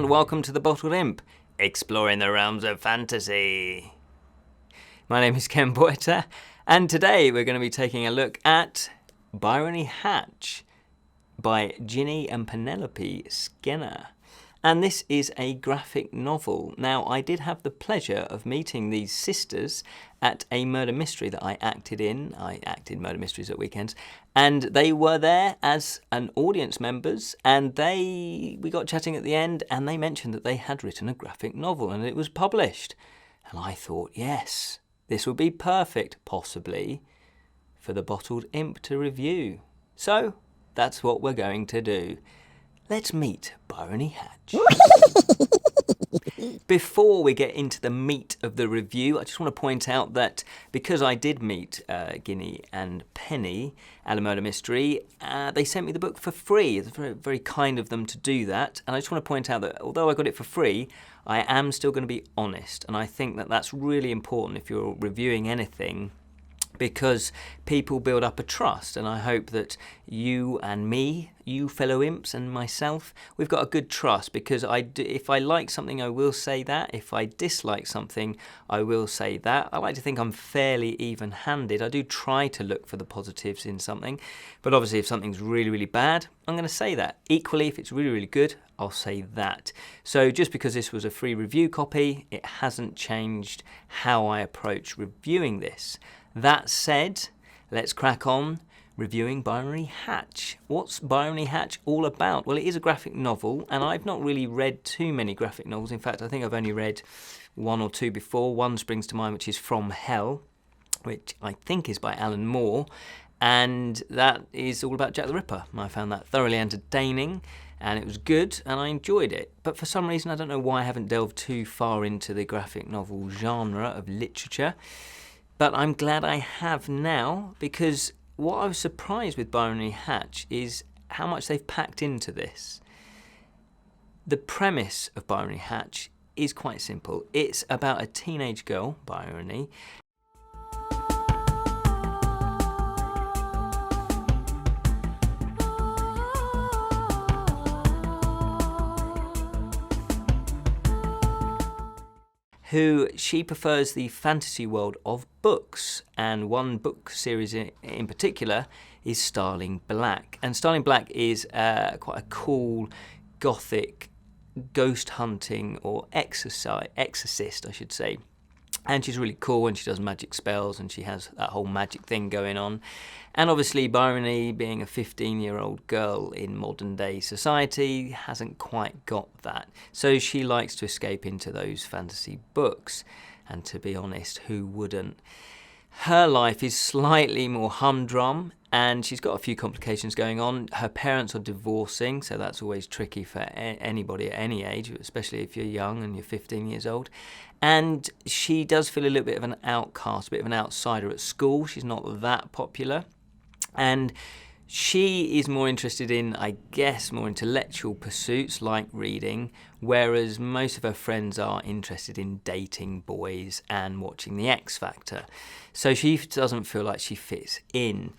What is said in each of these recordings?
welcome to the Bottled Imp, exploring the realms of fantasy. My name is Ken Boyter, and today we're going to be taking a look at Briony Hatch by Ginny and Penelope Skinner. And this is a graphic novel. Now, I did have the pleasure of meeting these sisters at a murder mystery that I acted in. I acted murder mysteries at weekends. And they were there as an audience members, and we got chatting at the end, and they mentioned that they had written a graphic novel and it was published. And I thought, yes, this would be perfect, possibly, for the Bottled Imp to review. So, that's what we're going to do. Let's meet Briony Hatch. Before we get into the meat of the review, I just want to point out that because I did meet Ginny and Penny at a murder mystery, they sent me the book for free. It's very, very kind of them to do that. And I just want to point out that although I got it for free, I am still going to be honest. And I think that that's really important if you're reviewing anything, because people build up a trust, and I hope that you and me, you fellow imps and myself, we've got a good trust, because if I like something, I will say that. If I dislike something, I will say that. I like to think I'm fairly even-handed. I do try to look for the positives in something, but obviously if something's really, really bad, I'm going to say that. Equally, if it's really, really good, I'll say that. So just because this was a free review copy, it hasn't changed how I approach reviewing this. That said, let's crack on reviewing Briony Hatch. What's Briony Hatch all about? Well, it is a graphic novel, and I've not really read too many graphic novels. In fact, I think I've only read one or two before. One springs to mind, which is From Hell, which I think is by Alan Moore, and that is all about Jack the Ripper. I found that thoroughly entertaining, and it was good, and I enjoyed it. But for some reason, I don't know why I haven't delved too far into the graphic novel genre of literature. But I'm glad I have now, because what I was surprised with Briony Hatch is how much they've packed into this. The premise of Briony Hatch is quite simple. It's about a teenage girl, Briony, who she prefers the fantasy world of books, and one book series in particular is Starling Black. And Starling Black is quite a cool gothic ghost hunting or exorcist, I should say. And she's really cool, and she does magic spells, and she has that whole magic thing going on. And obviously Briony, being a 15-year-old girl in modern day society, hasn't quite got that. So she likes to escape into those fantasy books. And to be honest, who wouldn't? Her life is slightly more humdrum, and she's got a few complications going on. Her parents are divorcing, so that's always tricky for anybody at any age, especially if you're young and you're 15 years old. And she does feel a little bit of an outcast, a bit of an outsider at school. She's not that popular. And she is more interested in, I guess, more intellectual pursuits like reading, whereas most of her friends are interested in dating boys and watching The X Factor. So she doesn't feel like she fits in.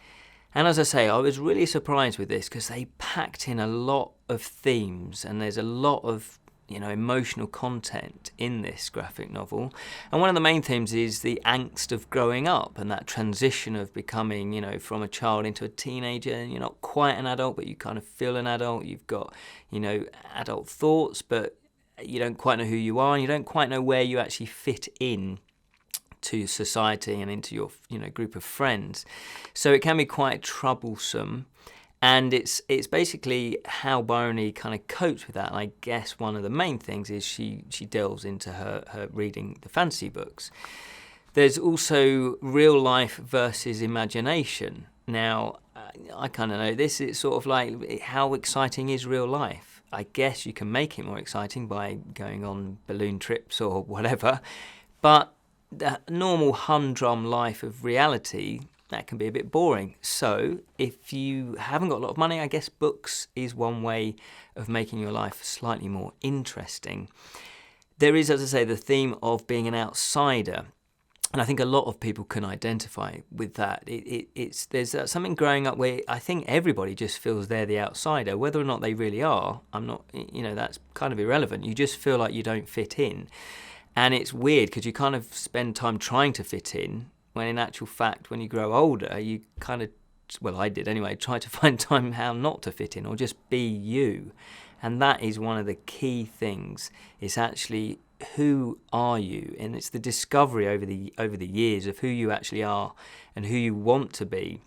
And as I say, I was really surprised with this because they packed in a lot of themes, and there's a lot of emotional content in this graphic novel. And one of the main themes is the angst of growing up and that transition of becoming, from a child into a teenager. And you're not quite an adult, but you kind of feel an adult. You've got, adult thoughts, but you don't quite know who you are, and you don't quite know where you actually fit in to society and into your, group of friends. So it can be quite troublesome. And it's basically how Briony kind of copes with that. And I guess one of the main things is she delves into her reading the fantasy books. There's also real life versus imagination. Now, I kind of know this. It's sort of like, how exciting is real life? I guess you can make it more exciting by going on balloon trips or whatever. But the normal humdrum life of reality, that can be a bit boring. So if you haven't got a lot of money, I guess books is one way of making your life slightly more interesting. There is, as I say, the theme of being an outsider. And I think a lot of people can identify with that. There's something growing up where I think everybody just feels they're the outsider, whether or not they really are. I'm not, that's kind of irrelevant. You just feel like you don't fit in, and it's weird because you kind of spend time trying to fit in, when in actual fact, when you grow older, you kind of, well, I did anyway, try to find time how not to fit in or just be you, and that is one of the key things. It's actually, who are you? And it's the discovery over the years of who you actually are and who you want to be,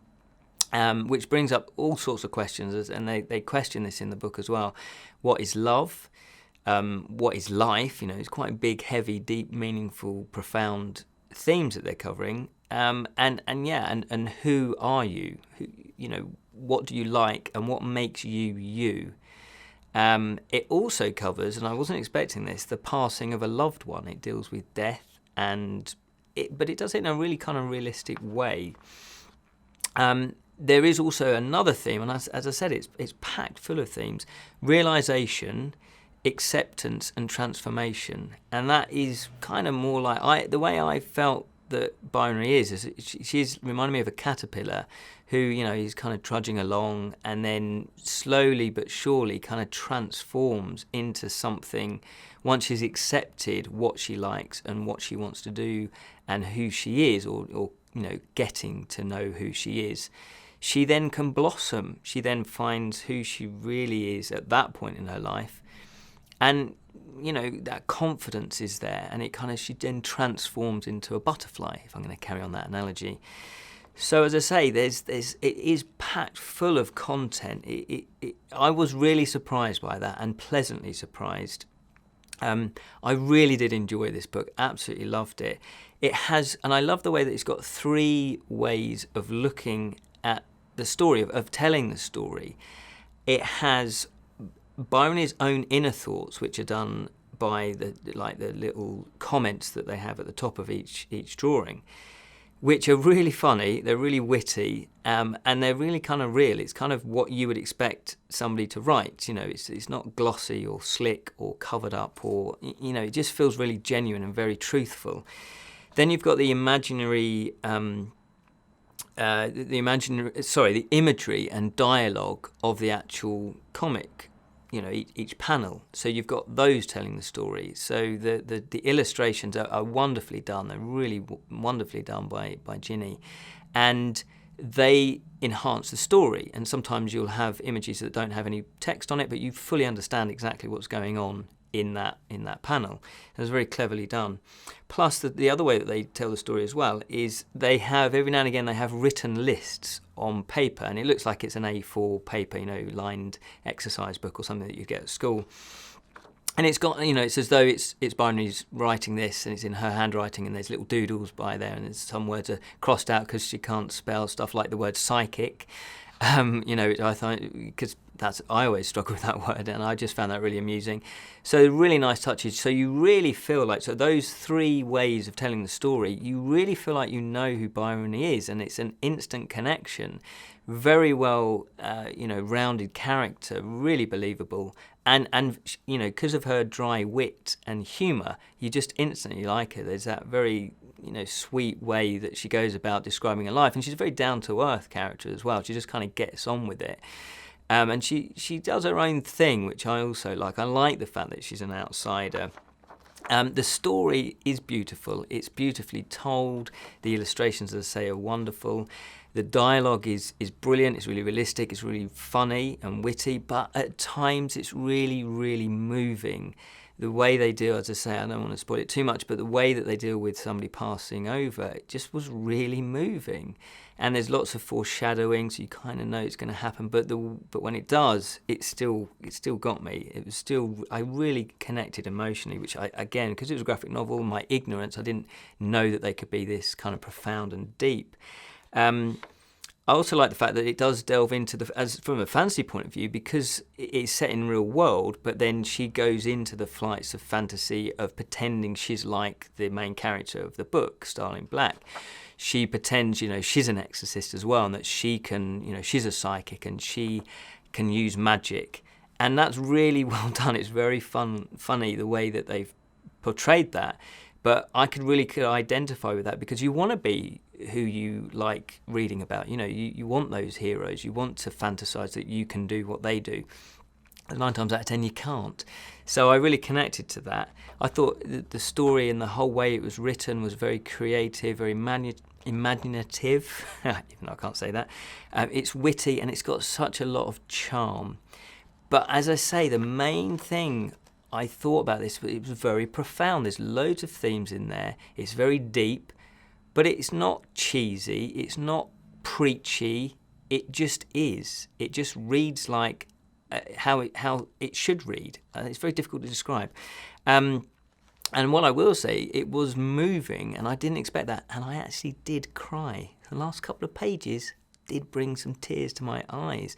which brings up all sorts of questions, and they question this in the book as well. What is love? What is life? It's quite big, heavy, deep, meaningful, profound themes that they're covering. And who are you? What do you like, and what makes you you? It also covers, and I wasn't expecting this, the passing of a loved one. It deals with death, but it does it in a really kind of realistic way. There is also another theme, and as I said, it's packed full of themes: realization, acceptance, and transformation. And that is kind of more like the way I felt that Briony is she's reminded me of a caterpillar who, he's kind of trudging along, and then slowly but surely kind of transforms into something once she's accepted what she likes and what she wants to do and who she is, or getting to know who she is. She then can blossom. She then finds who she really is at that point in her life. And that confidence is there, and she then transforms into a butterfly, if I'm going to carry on that analogy. So as I say, it is packed full of content. I was really surprised by that, and pleasantly surprised. I really did enjoy this book, absolutely loved it. It has, and I love the way that it's got 3 ways of looking at the story, of telling the story. It has Briony's own inner thoughts, which are done by the little comments that they have at the top of each drawing, which are really funny. They're really witty, and they're really kind of real. It's kind of what you would expect somebody to write. It's not glossy or slick or covered up, or it just feels really genuine and very truthful. Then you've got the imagery and dialogue of the actual comic. Each panel. So you've got those telling the story. So the illustrations are wonderfully done. They're really wonderfully done by Ginny, and they enhance the story. And sometimes you'll have images that don't have any text on it, but you fully understand exactly what's going on in that panel. It was very cleverly done. Plus, the other way that they tell the story as well is they have, every now and again, they have written lists on paper, and it looks like it's an A4 paper, lined exercise book or something that you get at school. And it's got, it's as though it's Briony's writing this, and it's in her handwriting, and there's little doodles by there, and there's some words are crossed out because she can't spell stuff like the word psychic. I thought, because I always struggle with that word, and I just found that really amusing. So really nice touches. So you really feel like, so those 3 ways of telling the story, you really feel like you know who Briony is, and it's an instant connection. Very well, rounded character, really believable, and because of her dry wit and humour, you just instantly like her. There's that very sweet way that she goes about describing her life, and she's a very down-to-earth character as well. She just kind of gets on with it. And she does her own thing, which I also like. I like the fact that she's an outsider. The story is beautiful. It's beautifully told. The illustrations, as I say, are wonderful. The dialogue is brilliant. It's really realistic. It's really funny and witty, but at times it's really, really moving. The way they deal, as I say, I don't want to spoil it too much, but the way that they deal with somebody passing over, it just was really moving. And there's lots of foreshadowing, so you kind of know it's going to happen. But when it does, it still got me. I really connected emotionally, which again, because it was a graphic novel, my ignorance, I didn't know that they could be this kind of profound and deep. I also like the fact that it does delve into from a fantasy point of view, because it's set in real world, but then she goes into the flights of fantasy of pretending she's like the main character of the book, Starling Black. She pretends, she's an exorcist as well, and that she can, she's a psychic and she can use magic. And that's really well done. It's very funny the way that they've portrayed that. But I could identify with that, because you want to be who you like reading about. You know, you want those heroes. You want to fantasize that you can do what they do. And 9 times out of 10 you can't. So I really connected to that. I thought the story and the whole way it was written was very creative, very imaginative, even though I can't say that. It's witty and it's got such a lot of charm. But as I say, the main thing I thought about this, it was very profound. There's loads of themes in there. It's very deep, but it's not cheesy. It's not preachy. It just is. It just reads like how it should read. It's very difficult to describe. And what I will say, it was moving, and I didn't expect that. And I actually did cry. The last couple of pages did bring some tears to my eyes.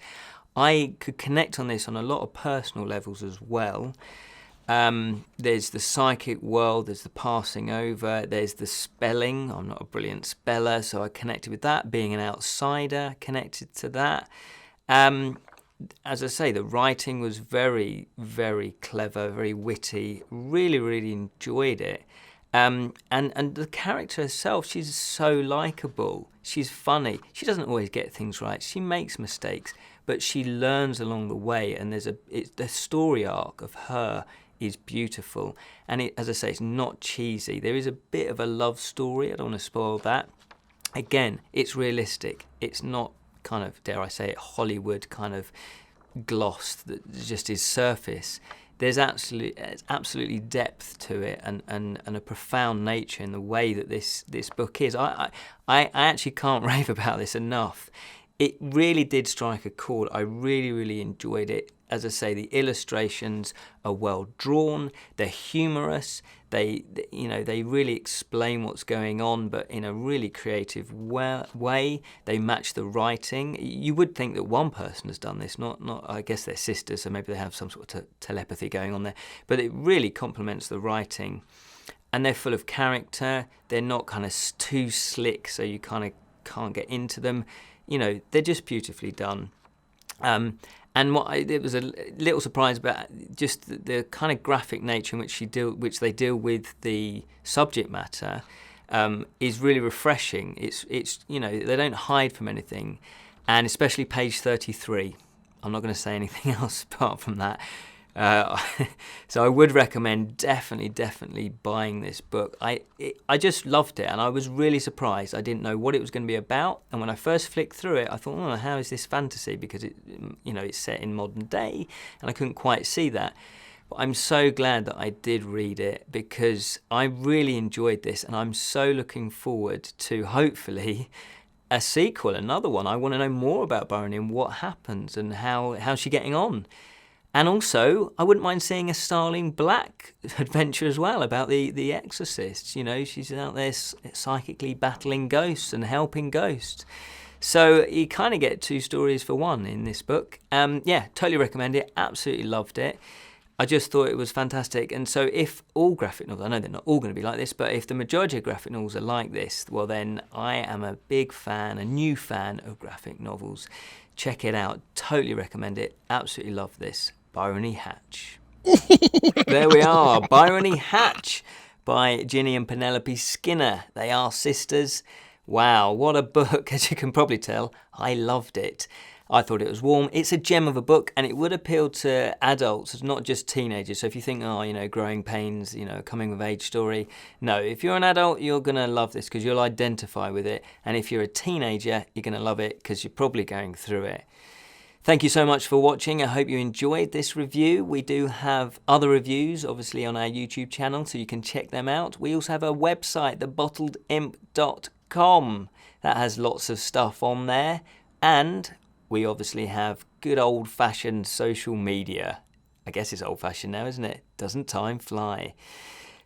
I could connect on this on a lot of personal levels as well. There's the psychic world, there's the passing over, there's the spelling. I'm not a brilliant speller, so I connected with that. Being an outsider, connected to that. As I say, the writing was very, very clever, very witty. Really, really enjoyed it. And the character herself, she's so likeable. She's funny. She doesn't always get things right. She makes mistakes, but she learns along the way. And the story arc of her is beautiful. And as I say, it's not cheesy. There is a bit of a love story. I don't want to spoil that. Again, it's realistic. It's not kind of, dare I say it, Hollywood kind of gloss that just is surface. There's absolutely depth to it, and a profound nature in the way that this book is. I actually can't rave about this enough. It really did strike a chord. I really, really enjoyed it. As I say, the illustrations are well drawn. They're humorous. They really explain what's going on, but in a really creative way. They match the writing. You would think that one person has done this, not. I guess they're sisters, so maybe they have some sort of telepathy going on there. But it really complements the writing, and they're full of character. They're not kind of too slick, so you kind of can't get into them. You know, they're just beautifully done. And it was a little surprise about just the kind of graphic nature in which they deal with the subject matter is really refreshing. It's they don't hide from anything, and especially page 33. I'm not going to say anything else apart from that. So I would recommend definitely buying this book. I just loved it, and I was really surprised. I didn't know what it was going to be about, and when I first flicked through it, I thought, oh, how is this fantasy? Because it's set in modern day, and I couldn't quite see that. But I'm so glad that I did read it, because I really enjoyed this, and I'm so looking forward to hopefully a sequel, another one. I want to know more about Briony and what happens and how's she getting on. And also, I wouldn't mind seeing a Starling Black adventure as well about the exorcists. You know, she's out there psychically battling ghosts and helping ghosts. So you kind of get 2 stories for one in this book. Yeah, totally recommend it. Absolutely loved it. I just thought it was fantastic. And so if all graphic novels, I know they're not all going to be like this, but if the majority of graphic novels are like this, well then I am a big fan, a new fan of graphic novels. Check it out. Totally recommend it. Absolutely love this. Briony Hatch. There we are. Briony Hatch by Ginny and Penelope Skinner. They are sisters. Wow, what a book. As you can probably tell, I loved it. I thought it was warm. It's a gem of a book, and it would appeal to adults, not just teenagers. So if you think, growing pains, coming of age story. No, if you're an adult, you're going to love this because you'll identify with it. And if you're a teenager, you're going to love it because you're probably going through it. Thank you so much for watching. I hope you enjoyed this review. We do have other reviews, obviously, on our YouTube channel, so you can check them out. We also have a website, thebottledimp.com. That has lots of stuff on there. And we obviously have good old-fashioned social media. I guess it's old-fashioned now, isn't it? Doesn't time fly?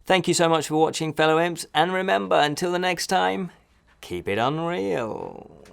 Thank you so much for watching, fellow imps. And remember, until the next time, keep it unreal.